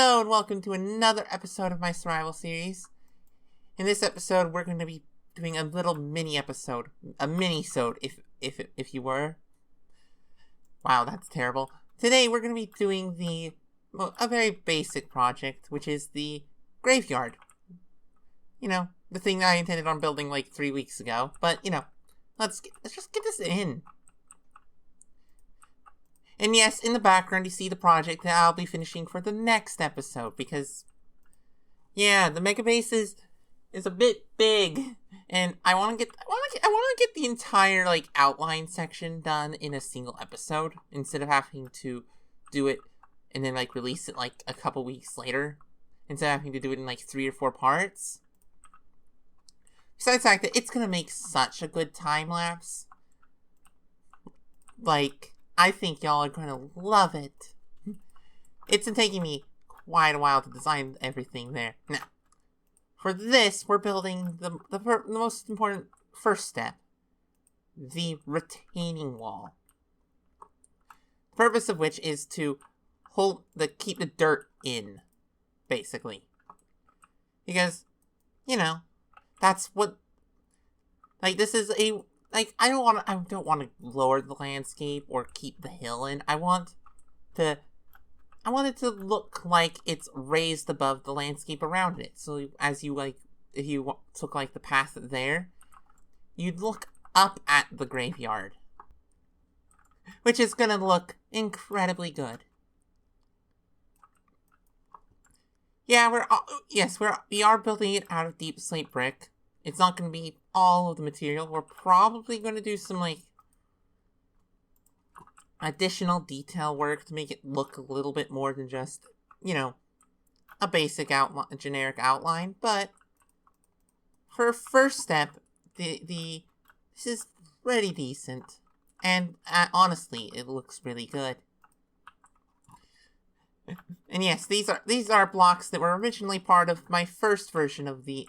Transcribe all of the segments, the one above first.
Hello and welcome to another episode of my survival series. In this episode, we're going to be doing a little mini episode, a mini-sode, if you were. Wow, that's terrible. Today, we're going to be doing a very basic project, which is the graveyard. You know, the thing that I intended on building like 3 weeks ago. But, you know, let's just get this in. And yes, in the background, you see the project that I'll be finishing for the next episode, because, yeah, the mega base is a bit big, and I want to get the entire like outline section done in a single episode instead of having to do it and then like release it like a couple weeks later, instead of having to do it in like 3 or 4 parts. Besides the fact that it's gonna make such a good time lapse, like, I think y'all are going to love it. It's been taking me quite a while to design everything there. Now, for this, we're building the most important first step. The retaining wall. The purpose of which is to keep the dirt in, basically. Because, you know, that's what, like, this is a... Like, I don't want to lower the landscape or keep the hill in. I want it to look like it's raised above the landscape around it. So as you, like, if you took, like, the path there, you'd look up at the graveyard. Which is gonna look incredibly good. Yeah, we are building it out of deep slate brick. It's not going to be all of the material. We're probably going to do some, like, additional detail work to make it look a little bit more than just, you know, a basic generic outline. But for a first step, this is pretty decent. And honestly, it looks really good. And yes, these are blocks that were originally part of my first version of the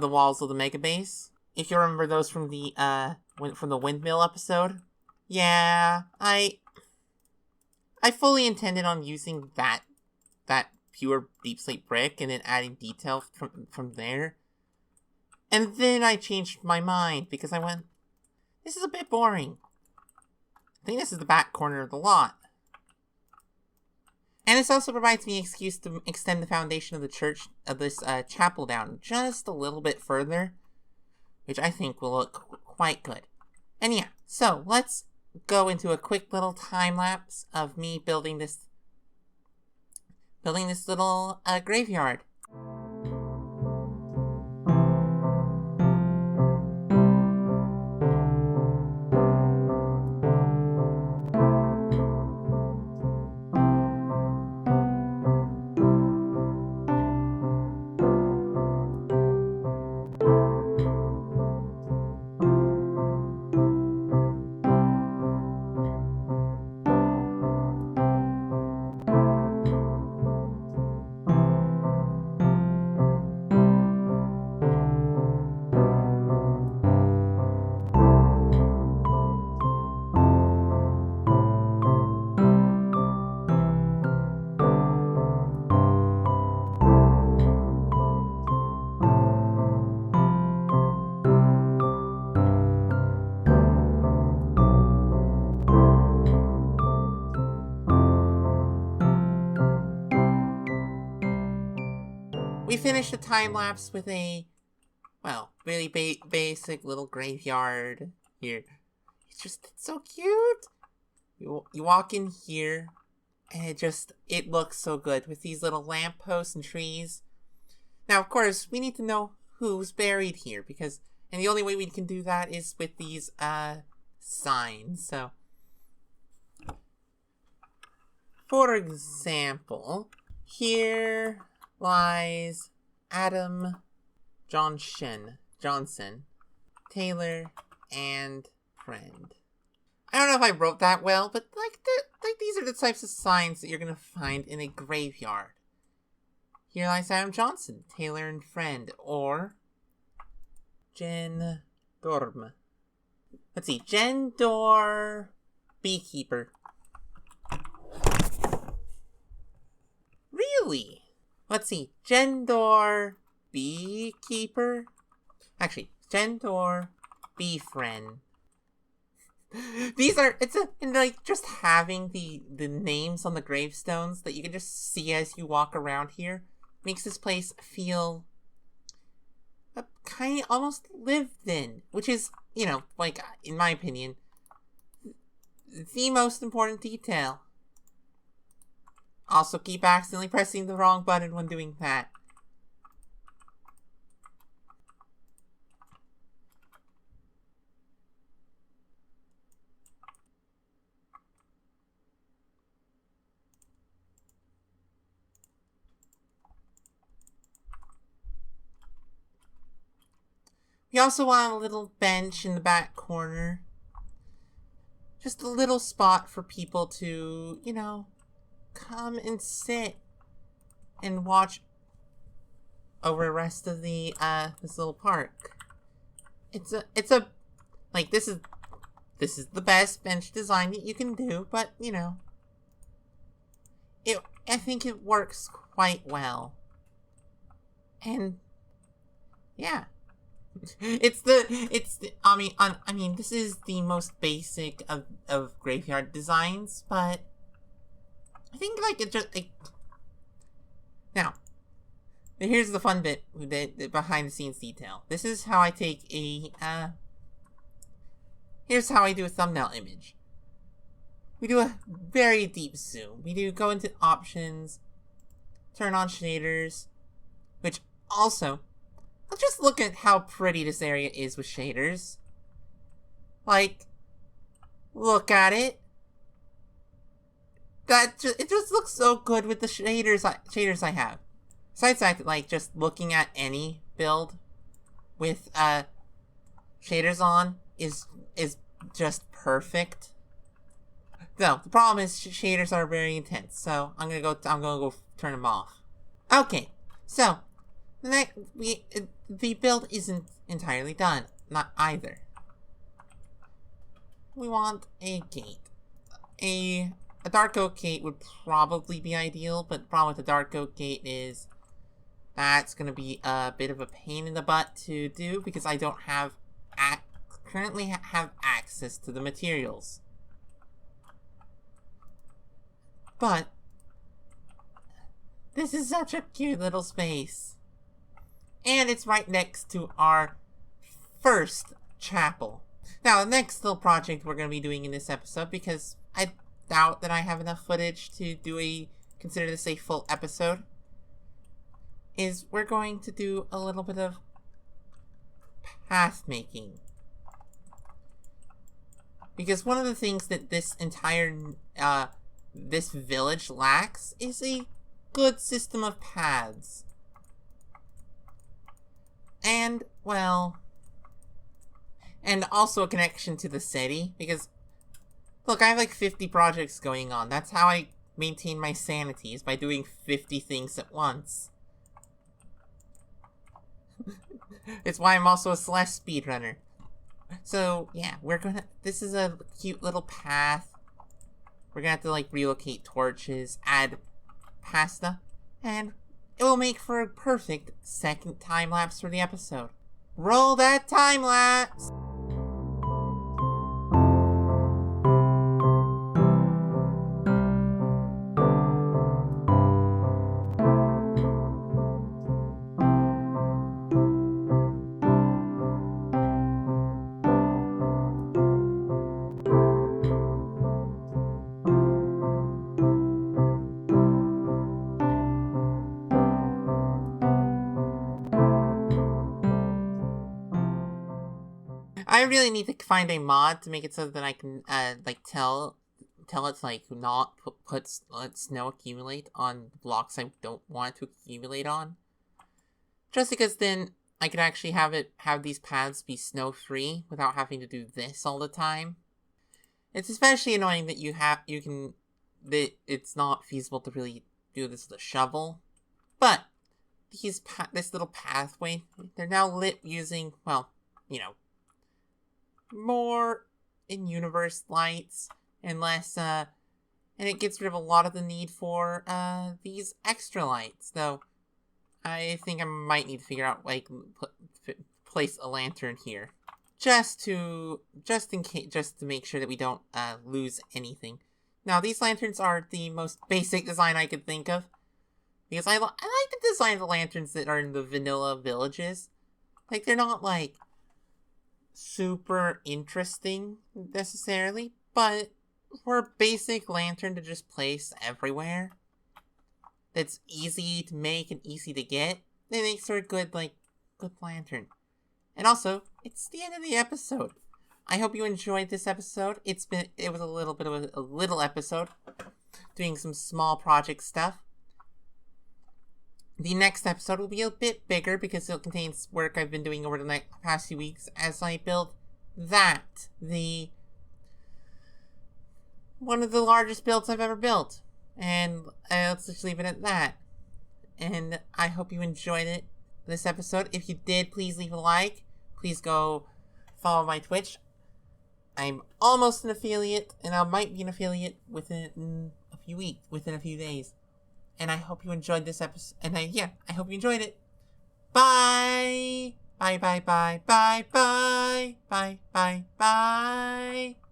walls of the mega base. If you remember those from the windmill episode. Yeah, I fully intended on using that pure deep slate brick and then adding detail from there. And then I changed my mind because I went, this is a bit boring. I think this is the back corner of the lot. And this also provides me an excuse to extend the foundation of the church, of this chapel down just a little bit further, which I think will look quite good. And yeah, so let's go into a quick little time lapse of me building this little graveyard. We finished the time lapse with a, well, really basic little graveyard here. It's so cute. You walk in here, and it looks so good with these little lampposts and trees. Now, of course, we need to know who's buried here, and the only way we can do that is with these signs. So, for example, here lies Adam Johnson, Taylor, and friend. I don't know if I wrote that well, but like these are the types of signs that you're gonna find in a graveyard. Here lies Adam Johnson, Taylor, and friend, or Jen Dorm. Let's see, Jen Dor, beekeeper. lovely. Let's see. Gendor Beekeeper. Actually, Gendor Beefriend. And like just having the names on the gravestones that you can just see as you walk around here makes this place feel kind of almost lived in, which is, like, in my opinion, the most important detail. Also, keep accidentally pressing the wrong button when doing that. We also want a little bench in the back corner. Just a little spot for people to, come and sit and watch over the rest of the, this little park. This is the best bench design that you can do, but, I think it works quite well. And, yeah. This is the most basic of graveyard designs, but I think, now, here's the fun bit, the behind the scenes detail. This is how I take here's how I do a thumbnail image. We do a very deep zoom. We go into options, turn on shaders, which also, let's just look at how pretty this area is with shaders. Like, look at it. It just looks so good with the shaders I have. Besides that, like, just looking at any build with shaders on is just perfect. No, the problem is shaders are very intense, so I'm gonna go turn them off. Okay, so the build isn't entirely done, not either. We want a gate. A dark oak gate would probably be ideal, but the problem with the dark oak gate is that's gonna be a bit of a pain in the butt to do because I don't currently have access to the materials. But this is such a cute little space. And it's right next to our first chapel. Now, the next little project we're going to be doing in this episode, because I doubt that I have enough footage to consider this a full episode, is we're going to do a little bit of path making. Because one of the things that this entire, this village lacks is a good system of paths. And, well, and also a connection to the city, because, look, I have like 50 projects going on. That's how I maintain my sanity, is by doing 50 things at once. It's why I'm also a Celeste speedrunner. So, yeah, this is a cute little path. We're gonna have to, like, relocate torches, add pasta, and it will make for a perfect second time-lapse for the episode. Roll that time-lapse! I really need to find a mod to make it so that I can, tell it to, like, not let snow accumulate on blocks I don't want it to accumulate on. Just because then I could actually have these paths be snow-free without having to do this all the time. It's especially annoying that that it's not feasible to really do this with a shovel. But this little pathway, they're now lit using, well, more in-universe lights and less And it gets rid of a lot of the need for these extra lights. Though, I think I might need to figure out, like, place a lantern here. Just to make sure that we don't lose anything. Now, these lanterns are the most basic design I could think of. Because I like the design of the lanterns that are in the vanilla villages. Like, they're not, like, super interesting, necessarily. But for a basic lantern to just place everywhere, that's easy to make and easy to get, it makes for a good lantern. And also, it's the end of the episode. I hope you enjoyed this episode. It was a little bit of a little episode, doing some small project stuff. The next episode will be a bit bigger because it contains work I've been doing over the past few weeks as I build one of the largest builds I've ever built. And let's just leave it at that. And I hope you enjoyed this episode. If you did, please leave a like. Please go follow my Twitch. I'm almost an affiliate, and I might be an affiliate within a few days. And I hope you enjoyed this episode. And I hope you enjoyed it. Bye! Bye, bye, bye, bye, bye, bye, bye, bye.